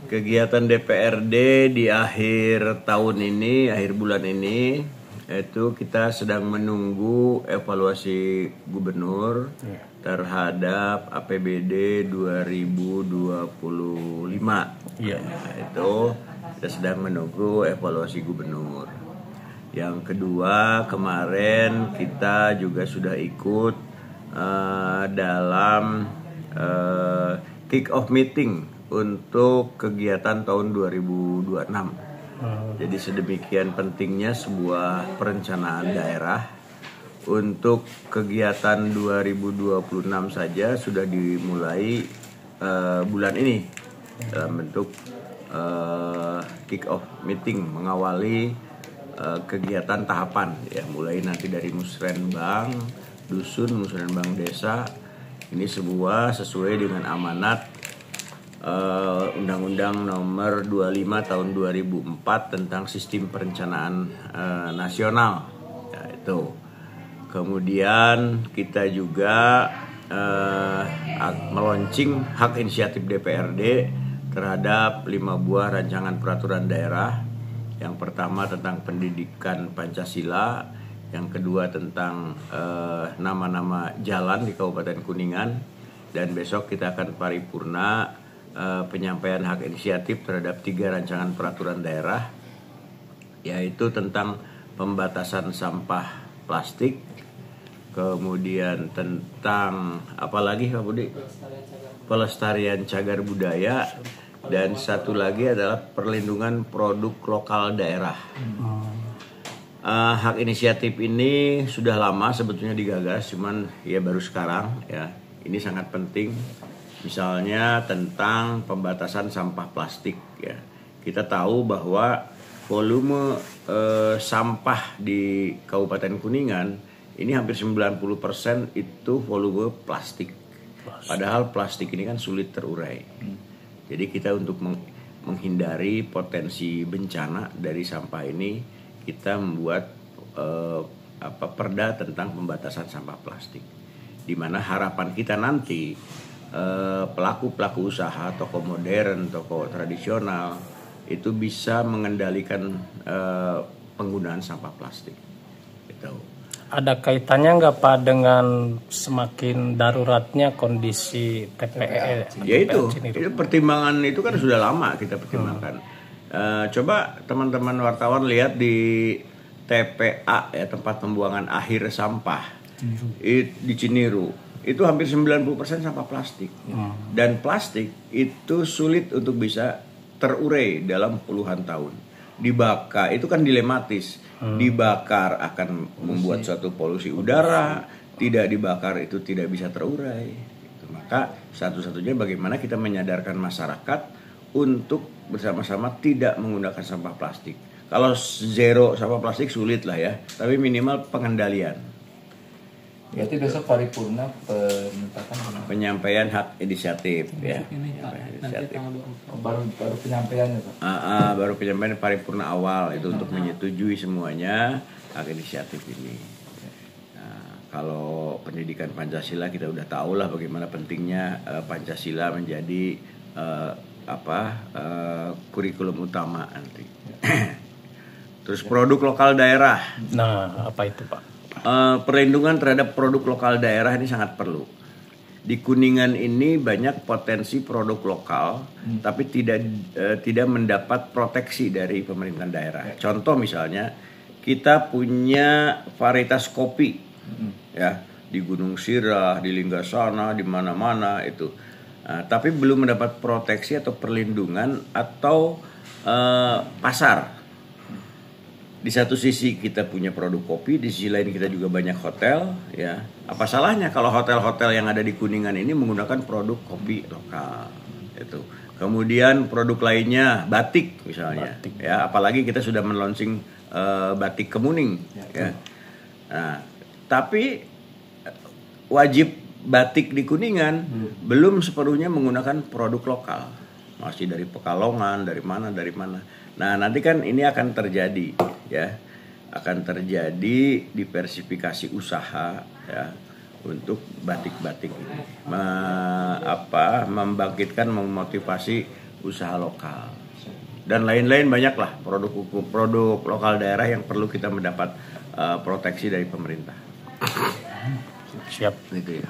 Kegiatan DPRD di akhir tahun ini, akhir bulan ini, itu kita sedang menunggu evaluasi gubernur terhadap APBD 2025. Itu kita sedang menunggu evaluasi gubernur. Yang kedua, kemarin kita juga sudah ikut dalam kick off meeting untuk kegiatan tahun 2026. Jadi sedemikian pentingnya sebuah perencanaan daerah untuk kegiatan 2026 saja sudah dimulai bulan ini dalam bentuk kick off meeting mengawali kegiatan tahapan ya, mulai nanti dari musrenbang dusun, musrenbang desa. Ini semua sesuai dengan amanat Undang-Undang Nomor 25 Tahun 2004 tentang Sistem Perencanaan Nasional. Ya, itu. Kemudian kita juga meluncing hak inisiatif DPRD terhadap 5 buah rancangan peraturan daerah. Yang pertama tentang pendidikan Pancasila, yang kedua tentang nama-nama jalan di Kabupaten Kuningan, dan besok kita akan paripurna penyampaian hak inisiatif terhadap 3 rancangan peraturan daerah, yaitu tentang pembatasan sampah plastik, kemudian tentang apa lagi Pak Budi? Pelestarian cagar budaya, dan satu lagi adalah perlindungan produk lokal daerah. Hak inisiatif ini sudah lama sebetulnya digagas, cuman ya baru sekarang ya. Ini sangat penting. Misalnya tentang pembatasan sampah plastik ya. Kita tahu bahwa volume sampah di Kabupaten Kuningan ini hampir 90% itu volume plastik. Padahal plastik ini kan sulit terurai. Jadi kita untuk menghindari potensi bencana dari sampah ini, kita membuat perda tentang pembatasan sampah plastik. Di mana harapan kita nanti pelaku-pelaku usaha, toko modern, toko tradisional itu bisa mengendalikan penggunaan sampah plastik. Gitu. Ada kaitannya nggak Pak dengan semakin daruratnya kondisi TPE? Ya itu pertimbangan itu kan sudah lama kita pertimbangkan. Coba teman-teman wartawan lihat di TPA ya, tempat pembuangan akhir sampah di Ciniru. Itu hampir 90% sampah plastik. Dan plastik itu sulit untuk bisa terurai dalam puluhan tahun. Dibakar, itu kan dilematis. Dibakar akan membuat suatu polusi udara, tidak dibakar itu tidak bisa terurai. Maka satu-satunya bagaimana kita menyadarkan masyarakat untuk bersama-sama tidak menggunakan sampah plastik. Kalau zero sampah plastik sulit lah ya, tapi minimal pengendalian. Berarti besok paripurna penyampaian hak inisiatif ya. Baru penyampaiannya Pak. Baru penyampaian paripurna awal itu untuk menyetujui semuanya hak inisiatif ini. Nah, kalau pendidikan Pancasila kita udah tahu lah bagaimana pentingnya Pancasila menjadi kurikulum utama nanti. Terus produk lokal daerah. Nah, apa itu Pak? Perlindungan terhadap produk lokal daerah ini sangat perlu. Di Kuningan ini banyak potensi produk lokal, tapi tidak mendapat proteksi dari pemerintahan daerah. Contoh misalnya, kita punya varietas kopi, ya di Gunung Sirah, di Linggasana, di mana-mana itu, tapi belum mendapat proteksi atau perlindungan atau pasar. Di satu sisi kita punya produk kopi, di sisi lain kita juga banyak hotel, ya. Apa salahnya kalau hotel-hotel yang ada di Kuningan ini menggunakan produk kopi lokal, itu. Kemudian produk lainnya batik misalnya, ya. Apalagi kita sudah meluncing batik Kemuning, ya. Nah, tapi wajib batik di Kuningan belum sepenuhnya menggunakan produk lokal, masih dari Pekalongan, dari mana. Nah, nanti kan ini akan terjadi, ya, akan terjadi diversifikasi usaha, ya, untuk batik-batik ini, membangkitkan, memotivasi usaha lokal. Dan lain-lain banyaklah produk lokal daerah yang perlu kita mendapat proteksi dari pemerintah. Siap. Gitu ya.